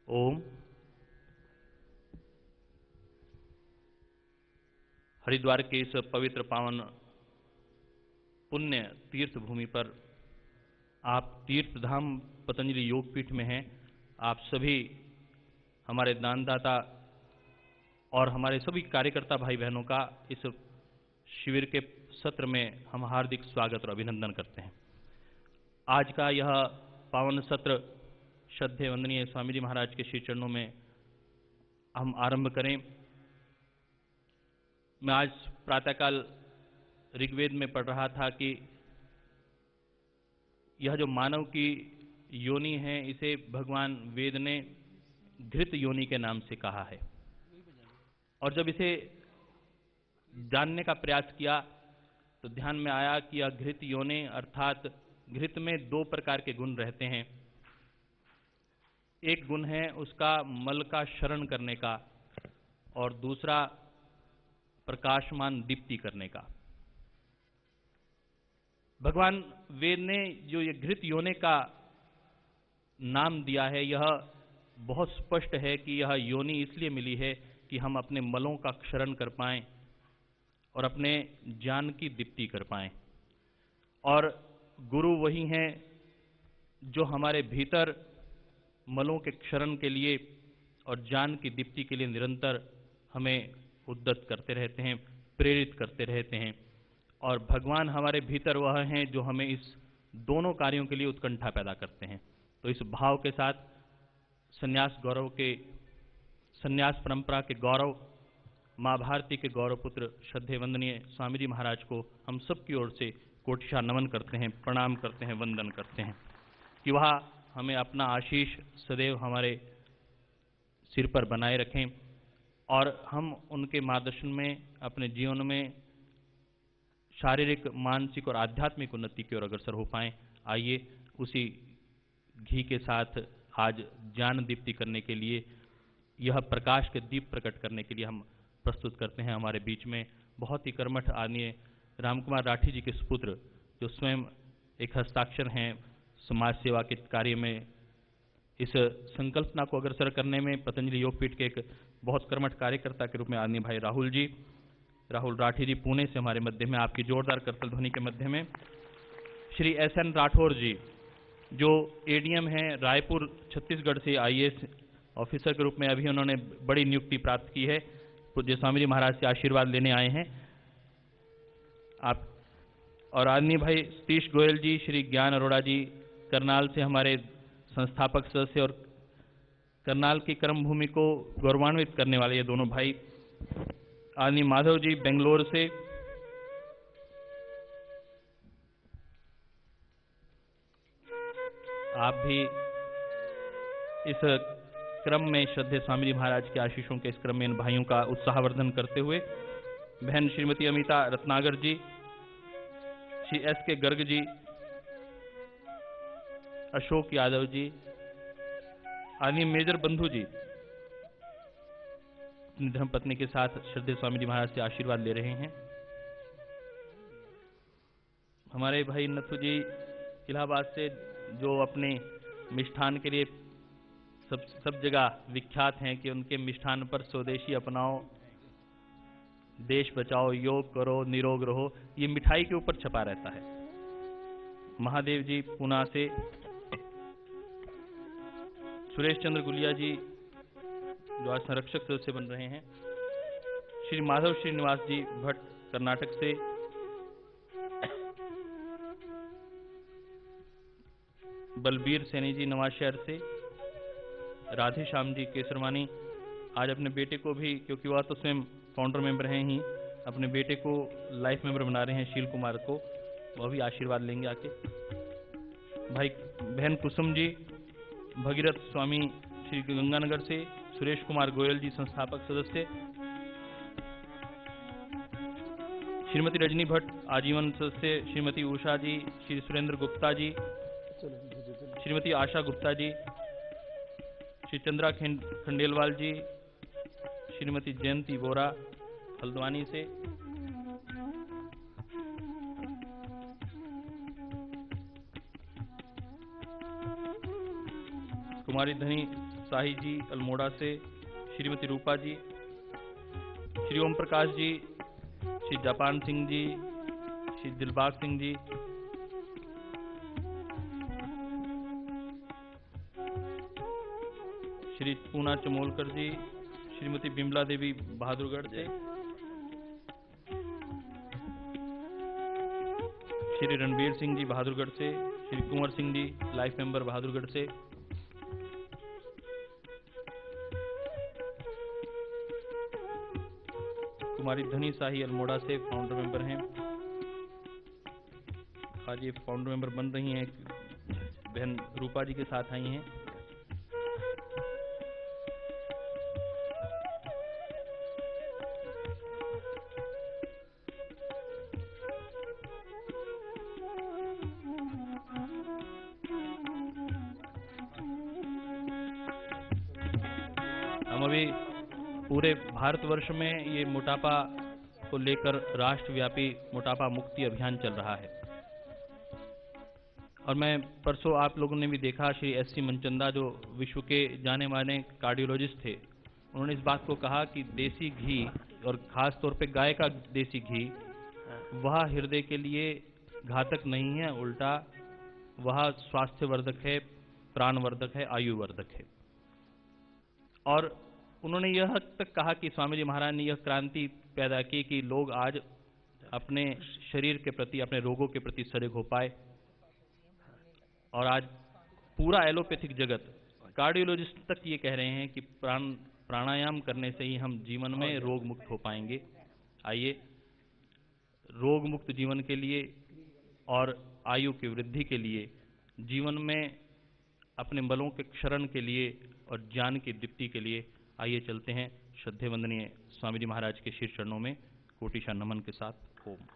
ओम। हरिद्वार के इस पवित्र पावन पुण्य तीर्थ भूमि पर आप तीर्थधाम पतंजलि योगपीठ में हैं। आप सभी हमारे दानदाता और हमारे सभी कार्यकर्ता भाई बहनों का इस शिविर के सत्र में हम हार्दिक स्वागत और अभिनंदन करते हैं। आज का यह पावन सत्र श्रद्धेय वंदनीय स्वामी जी महाराज के श्री चरणों में हम आरंभ करें। मैं आज प्रातःकाल ऋग्वेद में पढ़ रहा था कि यह जो मानव की योनि है इसे भगवान वेद ने घृत योनि के नाम से कहा है। और जब इसे जानने का प्रयास किया तो ध्यान में आया कि यह घृत योनि अर्थात घृत में दो प्रकार के गुण रहते हैं। एक गुण है उसका मल का शरण करने का और दूसरा प्रकाशमान दीप्ति करने का। भगवान वेद ने जो ये घृत योनि का नाम दिया है यह बहुत स्पष्ट है कि यह योनि इसलिए मिली है कि हम अपने मलों का क्षरण कर पाएं और अपने ज्ञान की दीप्ति कर पाएं। और गुरु वही हैं जो हमारे भीतर मलों के क्षरण के लिए और ज्ञान की दीप्ति के लिए निरंतर हमें उद्यत करते रहते हैं, प्रेरित करते रहते हैं। और भगवान हमारे भीतर वह हैं जो हमें इस दोनों कार्यों के लिए उत्कंठा पैदा करते हैं। तो इस भाव के साथ संन्यास गौरव के संन्यास परंपरा के गौरव माँ भारती के गौरव पुत्र श्रद्धेय वंदनीय स्वामी जी महाराज को हम सब की ओर से कोटिशा नमन करते हैं, प्रणाम करते हैं, वंदन करते हैं कि वह हमें अपना आशीष सदैव हमारे सिर पर बनाए रखें और हम उनके मार्गदर्शन में अपने जीवन में शारीरिक, मानसिक और आध्यात्मिक उन्नति की ओर अग्रसर हो पाएं। आइए उसी घी के साथ आज ज्ञान दीप्ति करने के लिए, यह प्रकाश के दीप प्रकट करने के लिए हम प्रस्तुत करते हैं। हमारे बीच में बहुत ही कर्मठ आदरणीय रामकुमार राठी जी के सुपुत्र जो स्वयं एक हस्ताक्षर हैं समाज सेवा के कार्य में, इस संकल्पना को अग्रसर करने में पतंजलि योगपीठ के एक बहुत कर्मठ कार्यकर्ता के रूप में आदरणीय भाई राहुल राठी जी पुणे से हमारे मध्य में, आपकी जोरदार करतल ध्वनि के मध्य में। श्री एस.एन. राठौर जी जो एडीएम हैं रायपुर छत्तीसगढ़ से, आईएएस ऑफिसर के रूप में अभी उन्होंने बड़ी नियुक्ति प्राप्त की है। पूज्य स्वामी जी महाराज से आशीर्वाद लेने आए हैं आप। और आदरणीय भाई सतीश गोयल जी, श्री ज्ञान अरोड़ा जी करनाल से हमारे संस्थापक सदस्य और करनाल की कर्म भूमि को गौरवान्वित करने वाले ये दोनों भाई। आदरणीय माधव जी बेंगलोर से, आप भी इस क्रम में श्रद्धेय स्वामी जी महाराज के आशीषों के इस क्रम में इन भाइयों का उत्साहवर्धन करते हुए बहन श्रीमती अमिता रत्नागर जी, श्री एस.के. गर्ग जी, अशोक यादव जी, आदरणीय मेजर बंधु जी अपनी धर्मपत्नी के साथ श्रद्धेय स्वामी जी महाराज से आशीर्वाद ले रहे हैं। हमारे भाई नथु जी इलाहाबाद से जो अपने मिष्ठान के लिए सब जगह विख्यात हैं कि उनके मिष्ठान पर स्वदेशी अपनाओ, देश बचाओ, योग करो, निरोग रहो, ये मिठाई के ऊपर छपा रहता है। महादेव जी पुणे से, सुरेश चंद्र गुलिया जी जो आज संरक्षक सदस्य बन रहे हैं, श्री माधव श्रीनिवास जी भट्ट कर्नाटक से, बलबीर सैनी जी नवाशहर से, राधे श्याम जी केसरवानी आज अपने बेटे को भी, क्योंकि वह तो स्वयं फाउंडर मेंबर हैं ही, अपने बेटे को लाइफ मेंबर बना रहे हैं शील कुमार को, वह भी आशीर्वाद लेंगे आके। भाई बहन कुसुम जी, भगीरथ स्वामी श्री गंगानगर से, सुरेश कुमार गोयल जी संस्थापक सदस्य, श्रीमती रजनी भट्ट आजीवन सदस्य, श्रीमती उषा जी, श्री सुरेंद्र गुप्ता जी, श्रीमती आशा गुप्ता जी, श्री चंद्रा खंडेलवाल जी, श्रीमती जयंती बोरा हल्द्वानी से, कुमारी धनी शाही जी अल्मोड़ा से, श्रीमती रूपा जी, श्री ओम प्रकाश जी, श्री जापान सिंह जी, श्री दिलबाग सिंह जी, श्री पूना चमोलकर जी, श्रीमती बिमला देवी बहादुरगढ़ से, श्री रणवीर सिंह जी बहादुरगढ़ से, श्री कुंवर सिंह जी लाइफ मेंबर बहादुरगढ़ से, कुमारी धनी शाही अल्मोड़ा से फाउंडर मेंबर हैं। आज ये फाउंडर मेंबर बन रही हैं, बहन रूपा जी के साथ आई हैं। हम अभी पूरे भारतवर्ष में ये मोटापा को लेकर राष्ट्रव्यापी मोटापा मुक्ति अभियान चल रहा है। और मैं परसों आप लोगों ने भी देखा, श्री एस.सी. मनचंदा जो विश्व के जाने माने कार्डियोलॉजिस्ट थे, उन्होंने इस बात को कहा कि देसी घी और खास तौर पे गाय का देसी घी वह हृदय के लिए घातक नहीं है, उल्टा वह स्वास्थ्यवर्धक है, प्राणवर्धक है, आयुवर्धक है। और उन्होंने यह तक कहा कि स्वामी जी महाराज ने यह क्रांति पैदा की कि लोग आज अपने शरीर के प्रति, अपने रोगों के प्रति सजग हो पाए। और आज पूरा एलोपैथिक जगत, कार्डियोलॉजिस्ट तक ये कह रहे हैं कि प्राणायाम करने से ही हम जीवन में रोग मुक्त हो पाएंगे। आइए रोग मुक्त जीवन के लिए और आयु की वृद्धि के लिए, जीवन में अपने बलों के क्षरण के लिए और ज्ञान की दीप्ति के लिए आइए चलते हैं श्रद्धेय वंदनीय स्वामी जी महाराज के शीर्ष चरणों में कोटिशा नमन के साथ। ओम।